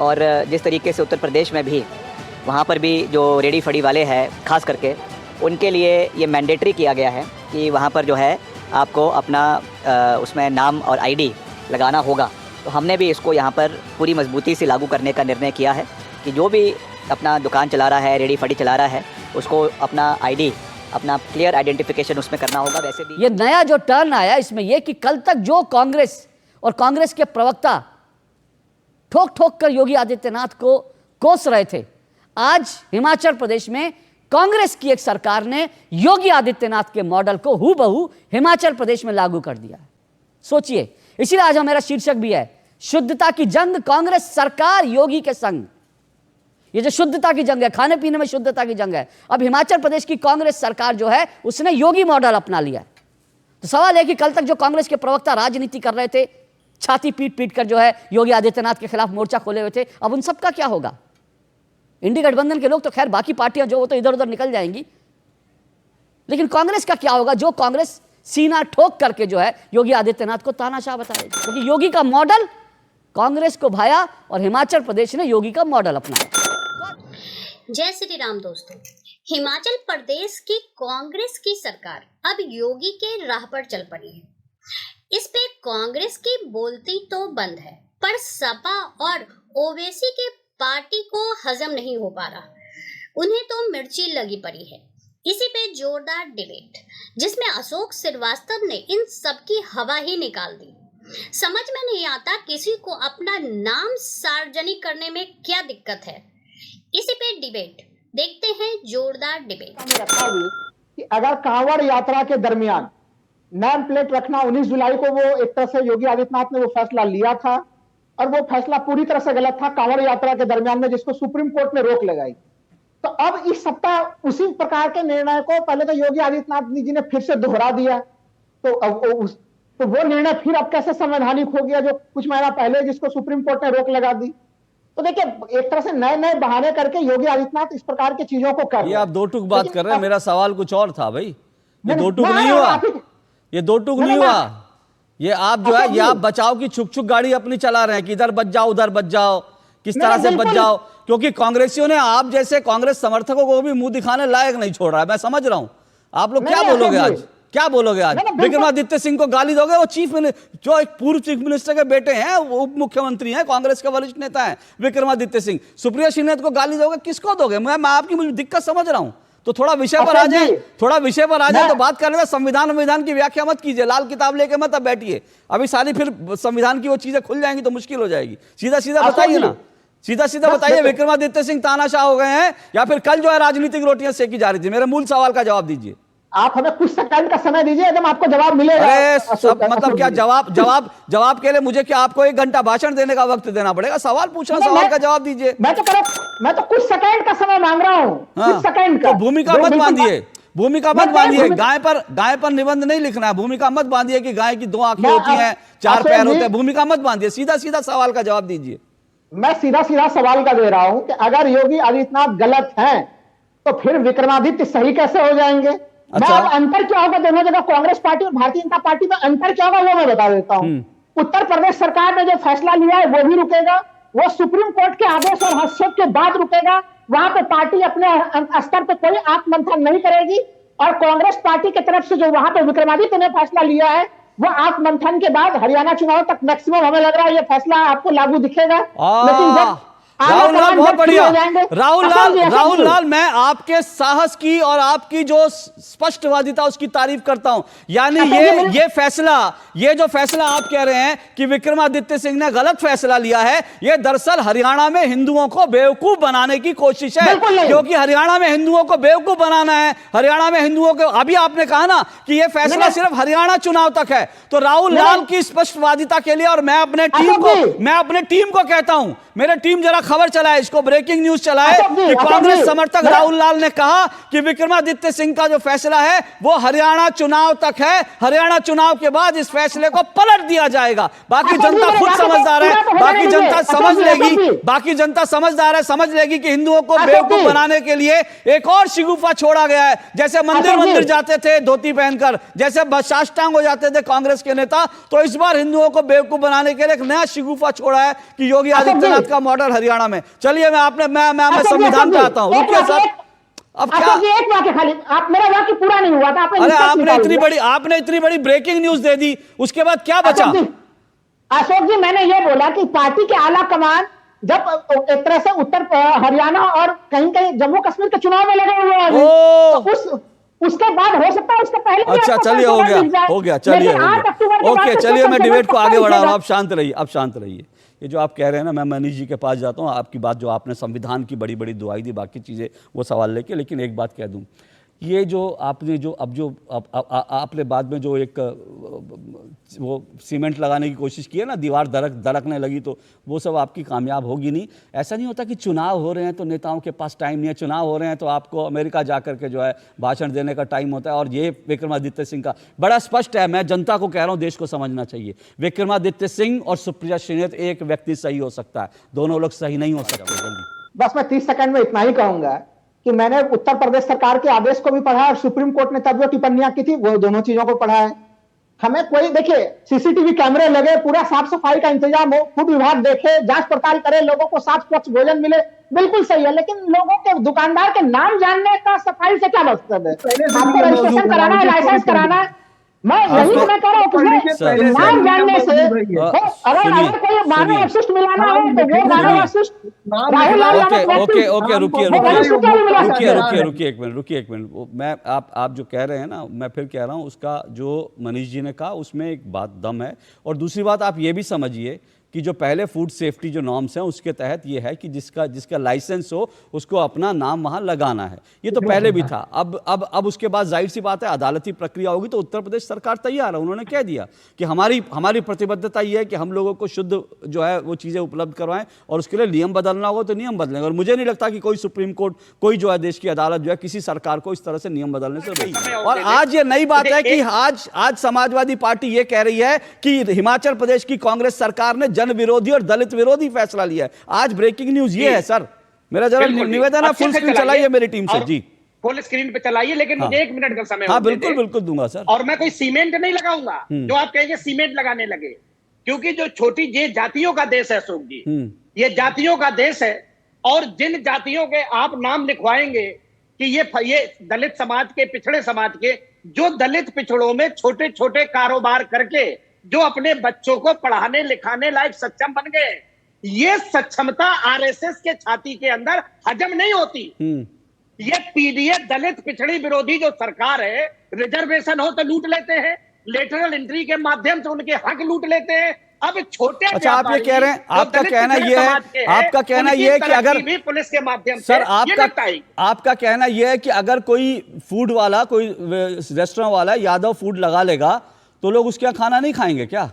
और जिस तरीके से उत्तर प्रदेश में भी वहाँ पर भी जो रेडी फड़ी वाले हैं खास करके उनके लिए ये मैंडेटरी किया गया है कि वहाँ पर जो है आपको अपना उसमें नाम और आईडी लगाना होगा। तो हमने भी इसको यहाँ पर पूरी मजबूती से लागू करने का निर्णय किया है कि जो भी अपना दुकान चला रहा है, रेडी फड़ी चला रहा है, उसको अपना आईडी, अपना क्लियर आइडेंटिफिकेशन उसमें करना होगा। वैसे भी ये नया जो टर्न आया इसमें ये कि कल तक जो कांग्रेस और कांग्रेस के प्रवक्ता ठोक ठोक कर योगी आदित्यनाथ को कोस रहे थे, आज हिमाचल प्रदेश में कांग्रेस की एक सरकार ने योगी आदित्यनाथ के मॉडल को हूबहू हिमाचल प्रदेश में लागू कर दिया है। सोचिए, इसीलिए आज हमारा शीर्षक भी है शुद्धता की जंग, कांग्रेस सरकार योगी के संग। ये जो शुद्धता की जंग है, खाने पीने में शुद्धता की जंग है, अब हिमाचल प्रदेश की कांग्रेस सरकार जो है उसने योगी मॉडल अपना लिया है। तो सवाल है कि कल तक जो कांग्रेस के प्रवक्ता राजनीति कर रहे थे, छाती पीट पीट कर जो है योगी आदित्यनाथ के खिलाफ मोर्चा खोले हुए थे, अब उन सबका क्या होगा? इंडी गठबंधन के लोग तो खैर, बाकी पार्टियां जो वो तो इधर उधर निकल जाएंगी, लेकिन कांग्रेस का क्या होगा जो कांग्रेस सीना ठोक करके जो है योगी आदित्यनाथ को तानाशाह बताएगी? क्योंकि योगी का मॉडल कांग्रेस को भाया और हिमाचल प्रदेश ने योगी का मॉडल अपनाया। जय श्री राम दोस्तों, हिमाचल प्रदेश की कांग्रेस की सरकार अब योगी के राह पर चल पड़ी है। इस पे कांग्रेस की बोलती तो बंद है, पर सपा और ओवैसी के पार्टी को हजम नहीं हो पा रहा, उन्हें तो मिर्ची लगी पड़ी है। इसी पे जोरदार डिबेट जिसमें अशोक श्रीवास्तव ने इन सब की हवा ही निकाल दी। समझ में नहीं आता किसी को अपना नाम सार्वजनिक करने में क्या दिक्कत है। इसी पे डिबेट देखते हैं, जोरदार डिबेट। कि अगर कांवड़ यात्रा के दरमियान नेम प्लेट रखना 19 जुलाई को वो एक तरह से योगी आदित्यनाथ ने वो फैसला लिया था और वो फैसला पूरी तरह से गलत था कांवड़ यात्रा के दरमियान में, जिसको सुप्रीम कोर्ट ने रोक लगाई। तो अब इस सप्ताह उसी प्रकार के निर्णय को पहले तो योगी आदित्यनाथ जी ने फिर से दोहरा दिया। तो वो निर्णय फिर अब कैसे संवैधानिक हो गया जो कुछ महीना पहले जिसको सुप्रीम कोर्ट ने रोक लगा दी। तो देखिए, एक तरह से नए नए बहाने करके योगी आदित्यनाथ इस प्रकार की चीजों को कर रहे हैं। ये आप दो टूक बात कर रहे हैं, मेरा सवाल कुछ और था भाई। ये दो टूक नहीं हुआ, ये दो टूक नहीं हुआ। ये आप जो है, ये आप बचाव की छुक छुक गाड़ी अपनी चला रहे हैं कि इधर बच जाओ उधर बच जाओ, किस तरह से बच जाओ, क्योंकि कांग्रेसियों ने आप जैसे कांग्रेस समर्थकों को भी मुंह दिखाने लायक नहीं छोड़ रहा है। मैं समझ रहा हूं आप लोग क्या बोलोगे आज, क्या बोलोगे आज? विक्रमादित्य सिंह को गाली दोगे? वो चीफ मिनिस्टर, जो एक पूर्व चीफ मिनिस्टर के बेटे हैं, वो उप मुख्यमंत्री हैं, कांग्रेस के वरिष्ठ नेता हैं विक्रमादित्य सिंह। सुप्रिया श्रीनाथ को गाली दोगे? किसको दोगे? मैं आपकी मुझे दिक्कत समझ रहा हूं। तो थोड़ा विषय पर आ जाए, थोड़ा विषय पर आ जाए तो बात कर रहे हैं। संविधान की व्याख्या मत कीजिए, लाल किताब लेके मत अब बैठिए। अभी सारी फिर संविधान की वो चीजें खुल जाएंगी तो मुश्किल हो जाएगी। सीधा सीधा बताइए ना, सीधा सीधा बताइए, विक्रमादित्य सिंह तानाशाह हो गए हैं या फिर कल जो है राजनीतिक रोटियां सेकी जा रही थी? मेरे मूल सवाल का जवाब दीजिए। आप हमें कुछ सेकंड का समय दीजिए, एकदम आपको जवाब मिलेगा। अरे सब मतलब क्या जवाब के लिए मुझे क्या आपको 1 घंटा भाषण देने का वक्त देना पड़ेगा? सवाल पूछना, सवाल का जवाब दीजिए। मैं तो कुछ सेकंड का समय मांग रहा हूँ। कुछ सेकंड का। तो भूमिका मत बांधिए, भूमिका मत बांधिए। गाय पर निबंध नहीं लिखना है। भूमिका मत बांधिए कि गाय की 2 आंखें होती हैं, 4 पैर होते हैं। भूमिका मत बांधिए, सीधा सीधा सवाल का जवाब दीजिए। मैं सीधा सीधा सवाल का दे रहा हूं कि अगर योगी आदित्यनाथ गलत हैं तो फिर विक्रमादित्य सही कैसे हो जाएंगे? अच्छा। मैं अब अंतर क्या होगा दोनों जगह, कांग्रेस पार्टी और भारतीय जनता पार्टी में अंतर क्या होगा वो मैं बता देता हूं। उत्तर प्रदेश सरकार ने जो फैसला लिया है वो भी रुकेगा, वो सुप्रीम कोर्ट के आदेश और हस्तक्षेप के बाद रुकेगा। वहां पे पार्टी अपने स्तर पर कोई आत्ममंथन नहीं करेगी और कांग्रेस पार्टी की तरफ से जो वहां पे विक्रमादित्य ने फैसला लिया है वो आत्ममंथन के बाद हरियाणा चुनाव तक मैक्सिमम हमें लग रहा है ये फैसला आपको लागू दिखेगा। लेकिन जब राहुल लाल, बहुत बढ़िया राहुल लाल, मैं आपके साहस की और आपकी जो स्पष्टवादिता उसकी तारीफ करता हूं। यानी ये जो फैसला आप कह रहे हैं कि विक्रमादित्य सिंह ने गलत फैसला लिया है, ये दरअसल हरियाणा में हिंदुओं को बेवकूफ बनाने की कोशिश है। क्योंकि हरियाणा में हिंदुओं को बेवकूफ बनाना है, हरियाणा में हिंदुओं को, अभी आपने कहा ना कि यह फैसला सिर्फ हरियाणा चुनाव तक है। तो राहुल लाल की स्पष्टवादिता के लिए और मैं अपने टीम को कहता हूं, मेरे टीम जरा खबर चला है, इसको ब्रेकिंग न्यूज चला है कि कांग्रेस समर्थक राहुल लाल ने कहा कि विक्रमादित्य सिंह का जो फैसला है वो हरियाणा चुनाव तक है, हरियाणा चुनाव के बाद इस फैसले को पलट दिया जाएगा। बाकी जनता खुद समझदार है, बाकी जनता समझ लेगी, बाकी जनता समझदार है, समझ लेगी कि हिंदुओं को बेवकूफ बनाने के लिए एक और शिगुफा छोड़ा गया है। जैसे मंदिर जाते थे धोती पहनकर, जैसे साष्टांग हो जाते थे कांग्रेस के नेता, तो इस बार हिंदुओं को बेवकूफ बनाने के लिए एक नया शिगुफा छोड़ा है कि योगी आदित्यनाथ का मॉडल हरियाणा में। चलिए मैं संविधान पे आता हूं, रुकिए सर। अब क्या एक वाक्य खाली, आप मेरा वाक्य पूरा नहीं हुआ था, अरे आपने इतनी बड़ी ब्रेकिंग न्यूज दे दी, उसके बाद क्या बचा? अशोक जी मैंने ये बोला कि पार्टी के आला कमान जब एक तरह से उत्तर हरियाणा और कहीं कहीं जम्मू कश्मीर के चुनाव में लगे हुए हैं, तो उसके बाद हो सकता है, उसके पहले। अच्छा चलिए, हो गया चलिए, ओके चलिए, मैं डिबेट को आगे बढ़ा रहा हूं, आप शांत रहिए। ये जो आप कह रहे हैं ना, मैं मनीष जी के पास जाता हूँ, आपकी बात जो आपने संविधान की बड़ी बड़ी दुआई दी, बाकी चीज़ें वो सवाल लेके, लेकिन एक बात कह दूँ, ये जो आपने आपने बाद में जो एक वो सीमेंट लगाने की कोशिश की है ना, दीवार दरकने लगी, तो वो सब आपकी कामयाब होगी नहीं। ऐसा नहीं होता कि चुनाव हो रहे हैं तो नेताओं के पास टाइम नहीं है, चुनाव हो रहे हैं तो आपको अमेरिका जा करके जो है भाषण देने का टाइम होता है। और ये विक्रमादित्य सिंह का बड़ा स्पष्ट है, मैं जनता को कह रहा हूँ, देश को समझना चाहिए, विक्रमादित्य सिंह और सुप्रिया श्रीनेत एक व्यक्ति सही हो सकता है, दोनों लोग सही नहीं हो सकते। जल्दी बस मैं 30 सेकंड में इतना ही कहूंगा कि मैंने उत्तर प्रदेश सरकार के आदेश को भी पढ़ा और सुप्रीम कोर्ट ने तब जो टिप्पणियां की थी वो दोनों चीजों को पढ़ा है। हमें कोई देखिए सीसीटीवी कैमरे लगे, पूरा साफ सफाई का इंतजाम हो, फूड विभाग देखे, जांच पड़ताल करे, लोगों को साफ स्वच्छ भोजन मिले, बिल्कुल सही है। लेकिन लोगों के दुकानदार के नाम जानने का सफाई से क्या मकसद है? आपको रजिस्ट्रेशन कराना है, लाइसेंस कराना है, मैं यही मैं कह रहा हूँ, नाम जानने से अगर कोई मानव अवशिष्ट मिलाना है तो वो मानव अवशिष्ट रुकिए एक मिनट। मैं आप जो कह रहे हैं ना, मैं फिर कह रहा हूं, उसका जो मनीष जी ने कहा उसमें एक बात दम है। और दूसरी बात आप ये भी समझिए कि जो पहले फूड सेफ्टी जो नॉर्म्स हैं उसके तहत ये है कि जिसका लाइसेंस हो उसको अपना नाम वहां लगाना है। ये तो पहले भी था। अब उसके बाद जाहिर सी बात है अदालती प्रक्रिया होगी, तो उत्तर प्रदेश सरकार तैयार है। उन्होंने कह दिया कि हमारी प्रतिबद्धता ये है कि हम लोगों को शुद्ध जो है वो चीज़ें उपलब्ध करवाएं, और उसके लिए नियम बदलना होगा तो नियम बदलेंगे। और मुझे नहीं लगता कि कोई सुप्रीम कोर्ट, कोई जो है देश की अदालत जो है किसी सरकार को इस तरह से नियम बदलने से रोके। और आज ये नई बात है कि आज समाजवादी पार्टी ये कह रही है कि हिमाचल प्रदेश की कांग्रेस सरकार ने जन विरोधी और दलित विरोधी फैसला लिया है। आज ब्रेकिंग न्यूज ये है सर। मेरा जरा निवेदन है, फुल स्क्रीन चलाइए मेरी टीम से जी, फुल स्क्रीन पे चलाइए, लेकिन मुझे 1 मिनट का समय। हाँ बिल्कुल दूंगा सर। और मैं कोई सीमेंट नहीं लगाऊंगा जो आप कहेंगे सीमेंट लगाने लगे, क्योंकि जो छोटी ये जातियों का देश है अशोक जी, ये जातियों का देश है। और जिन जातियों के आप नाम लिखवाएंगे कि ये दलित समाज के, पिछड़े समाज के, जो दलित पिछड़ों में छोटे छोटे कारोबार करके जो अपने बच्चों को पढ़ाने लिखाने लायक सक्षम बन गए, ये सक्षमता आरएसएस के छाती के अंदर हजम नहीं होती। ये पीडीए दलित पिछड़ी विरोधी जो सरकार है, रिजर्वेशन हो तो लूट लेते हैं, लेटरल एंट्री के माध्यम से उनके हक लूट लेते हैं। अब छोटे, अच्छा आप ये कह रहे हैं, आपका कहना ये है कि अगर भी पुलिस के माध्यम सर आपका कहना यह है कि अगर कोई फूड वाला, कोई रेस्टोरेंट वाला यादव फूड लगा लेगा तो लोग उसके यहाँ खाना नहीं खाएंगे क्या?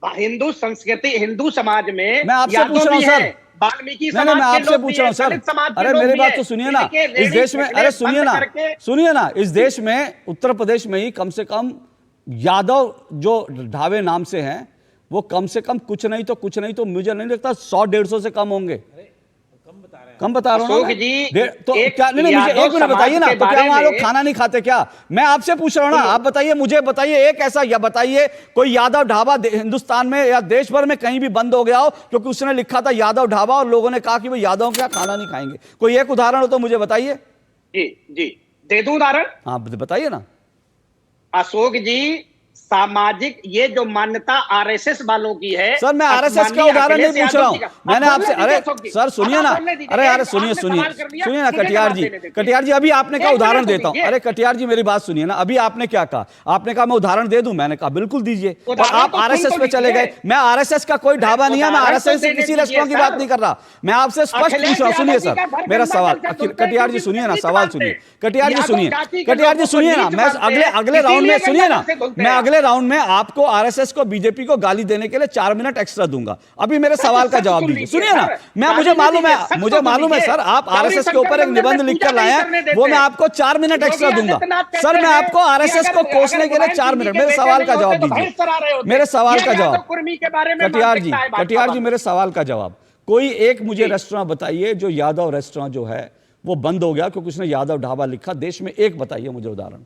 हिंदू संस्कृति, हिंदू समाज में मैं आपसे पूछ रहा हूँ सर, वाल्मीकि मैं आपसे पूछ रहा हूँ सर, अरे मेरी बात तो सुनिए ना। इस देश में, अरे सुनिए ना, इस देश में उत्तर प्रदेश में ही कम से कम यादव जो ढाबे नाम से हैं वो कम से कम कुछ नहीं तो मुझे नहीं लगता 100-150 से कम होंगे। कम बता रहा हूँ तो क्या? नहीं मुझे एक मिनट बताइए ना, तो क्या वहां लोग खाना नहीं खाते क्या? मैं आपसे पूछ रहा हूँ ना, आप बताइए, मुझे बताइए एक ऐसा, या बताइए कोई यादव ढाबा हिंदुस्तान में या देश भर में कहीं भी बंद हो गया हो क्योंकि उसने लिखा था यादव ढाबा और लोगों ने कहा कि भाई यादव क्या खाना नहीं खाएंगे। कोई एक उदाहरण हो तो मुझे बताइए। जी दे दूं उदाहरण? हाँ बताइए ना। अशोक जी, सामाजिक ये जो मान्यता आरएसएस वालों की है सर, मैं आरएसएस का उदाहरण नहीं पूछ रहा हूं, मैंने आपसे, अरे सर सुनिए ना, अरे सुनिए ना कटियार जी अभी आपने कहा उदाहरण देता हूं। अरे कटियार जी मेरी बात सुनिए ना, अभी आपने क्या कहा? आपने कहा मैं उदाहरण दे दूं, मैंने कहा बिल्कुल दीजिए, और आप आरएसएस पे चले गए। मैं आरएसएस का कोई ढाबा नहीं है, मैं आरएसएस से किसी रेस्टोरेंट की बात नहीं कर रहा, मैं आपसे स्पष्ट पूछ रहा हूं। सुनिए सर मेरा सवाल, कटियार जी सुनिए ना, सवाल सुनिए, कटियार जी सुनिए ना, मैं अगले राउंड में, सुनिए ना, मैं अगले अगले राउंड में आपको, आरएसएस को, बीजेपी को गाली देने के लिए 4 मिनट एक्स्ट्रा दूंगा। अभी मेरे सवाल का जवाब दीजिए। सुनिए ना, मुझे मालूम है सर, आप आरएसएस के ऊपर एक निबंध लिखकर लाए हैं, वो मैं आपको 4 मिनट एक्स्ट्रा दूंगा। सर, मैं आपको आरएसएस को कोसने के लिए 4 मिनट, मेरे सवाल का जवाब दीजिए। मेरे सवाल का जवाब, कटियार जी मेरे सवाल का जवाब। कोई एक मुझे रेस्टोरेंट बताइए जो यादव रेस्टोरेंट जो है वो बंद हो गया क्योंकि उसने यादव ढाबा लिखा, देश में एक बताइए मुझे उदाहरण।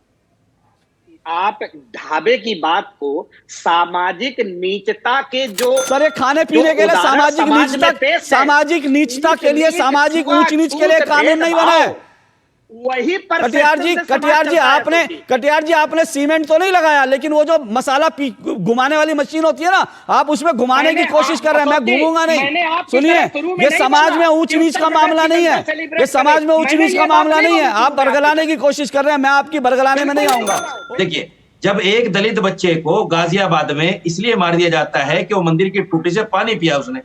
आप ढाबे की बात को सामाजिक नीचता के जो, सर, ये खाने पीने के लिए सामाजिक नीचता के लिए, सामाजिक ऊंच नीच के लिए कानून नहीं बना है। वही कटियार जी आपने सीमेंट तो नहीं लगाया, लेकिन वो जो मसाला घुमाने वाली मशीन होती है ना, आप उसमें घुमाने की कोशिश कर रहे हैं। मैं घूमूंगा नहीं। सुनिए, ये समाज में ऊंच नीच का मामला नहीं है, ये समाज में ऊंच नीच का मामला नहीं है। आप बरगलाने की कोशिश कर रहे हैं, मैं आपकी बरगलाने में नहीं आऊंगा। देखिए, जब एक दलित बच्चे को गाजियाबाद में इसलिए मार दिया जाता है कि वो मंदिर की टूटी से पानी पिया उसने,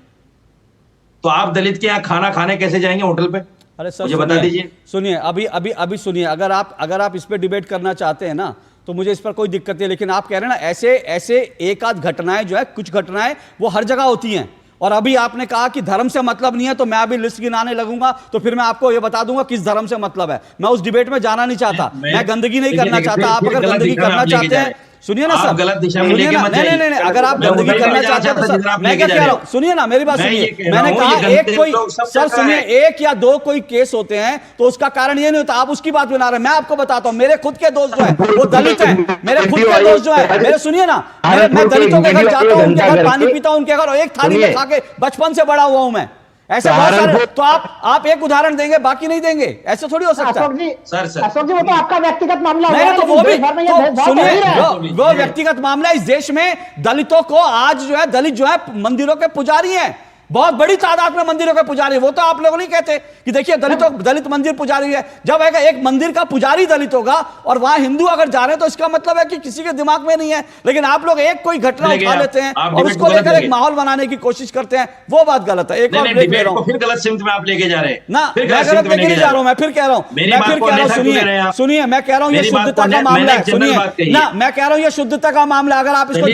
तो आप दलित के यहाँ खाना खाने कैसे जाएंगे होटल पे? अरे सर, मुझे बता दीजिए। सुनिए, अभी सुनिए, अगर आप इस पे डिबेट करना चाहते हैं ना तो मुझे इस पर कोई दिक्कत नहीं, लेकिन आप कह रहे हैं ना ऐसे एक आध घटनाएं जो है, कुछ घटनाएं वो हर जगह होती हैं। और अभी आपने कहा कि धर्म से मतलब नहीं है, तो मैं अभी लिस्ट गिनाने लगूंगा तो फिर मैं आपको ये बता दूंगा किस धर्म से मतलब है। मैं उस डिबेट में जाना नहीं चाहता, मैं गंदगी नहीं करना चाहता। आप अगर गंदगी करना चाहते हैं, सुनिए ना सर, गलत दिशा में लेके मत जाइए। नहीं, अगर आप गंदगी करना चाहते हैं तो सर, मैं क्या कह रहा हूं, सुनिए ना मेरी बात सुनिए। मैंने कहा एक कोई, सर सुनिए, 1 या 2 कोई केस होते हैं तो उसका कारण ये नहीं होता, आप उसकी बात बना रहे हैं। मैं आपको बताता हूं, मेरे खुद के दोस्त जो है वो दलित हैं, मेरे खुद के दोस्त जो है, मेरे सुनिए ना, मैं दलितों के घर जाता हूं, उनके घर पानी पीता हूं, उनके घर एक थाली में खा के बचपन से बड़ा हुआ हूं मैं। ऐसे बहुत सारे, तो आप एक उदाहरण देंगे, बाकी नहीं देंगे, ऐसे थोड़ी हो सकता है। अशोक जी, वो तो आपका व्यक्तिगत मामला नहीं, तो वो भी सुनिए, वो व्यक्तिगत मामला। इस देश में दलितों को आज जो है, दलित जो है मंदिरों के पुजारी हैं, बहुत बड़ी तादाद में मंदिरों के पुजारी। वो तो आप लोग नहीं कहते कि देखिए दलित मंदिर पुजारी है। जब एक मंदिर का पुजारी दलित होगा और वहां हिंदू अगर जा रहे हैं तो इसका मतलब है कि किसी के दिमाग में नहीं है। लेकिन आप लोग एक कोई घटना उठा लेते हैं और उसको लेकर एक माहौल बनाने की कोशिश करते हैं, वो बात गलत है। एक और ब्रेक ले रहा हूं, फिर गलत सिमत में आप लेके जा रहे हैं ना, मैं गलत लेके नहीं जा रहा हूं, मैं फिर कह रहा हूं, सुनिए, मैं कह रहा हूं ये शुद्धता का मामला है। सुनिए ना, मैं कह रहा हूं ये शुद्धता का मामला। अगर आप इसको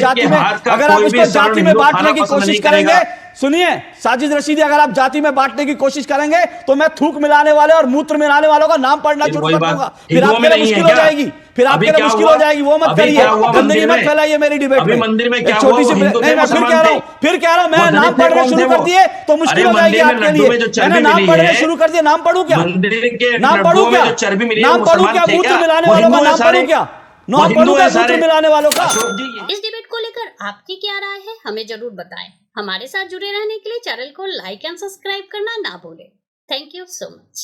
जाति में बांटने की कोशिश करेंगे, सुनिए साजिद रशीदी, अगर आप जाति में बांटने की कोशिश करेंगे तो मैं थूक मिलाने वाले और मूत्र मिलाने वालों का नाम पढ़ना शुरू कर दूंगा। फिर आपके लिए मुश्किल हो जाएगी, वो मत करिए, गंदगी मत फैलाइए मेरी डिबेट में। मंदिर में क्या छोटी सी नहीं, मैं फिर कह रहा हूं मैं नाम पढ़ने शुरू कर दिए तो मुश्किल हो जाएगी आपके लिए। मैंने नाम पढ़ने शुरू कर दिया, नाम पढ़ू क्या, मूत्र मिलाने वालों का नाम पढ़ू क्या, मूत्र मिलाने वालों का। इस डिबेट को लेकर आपकी क्या राय है, हमें जरूर बताएं। हमारे साथ जुड़े रहने के लिए चैनल को लाइक एंड सब्सक्राइब करना ना भूलें। Thank you so much.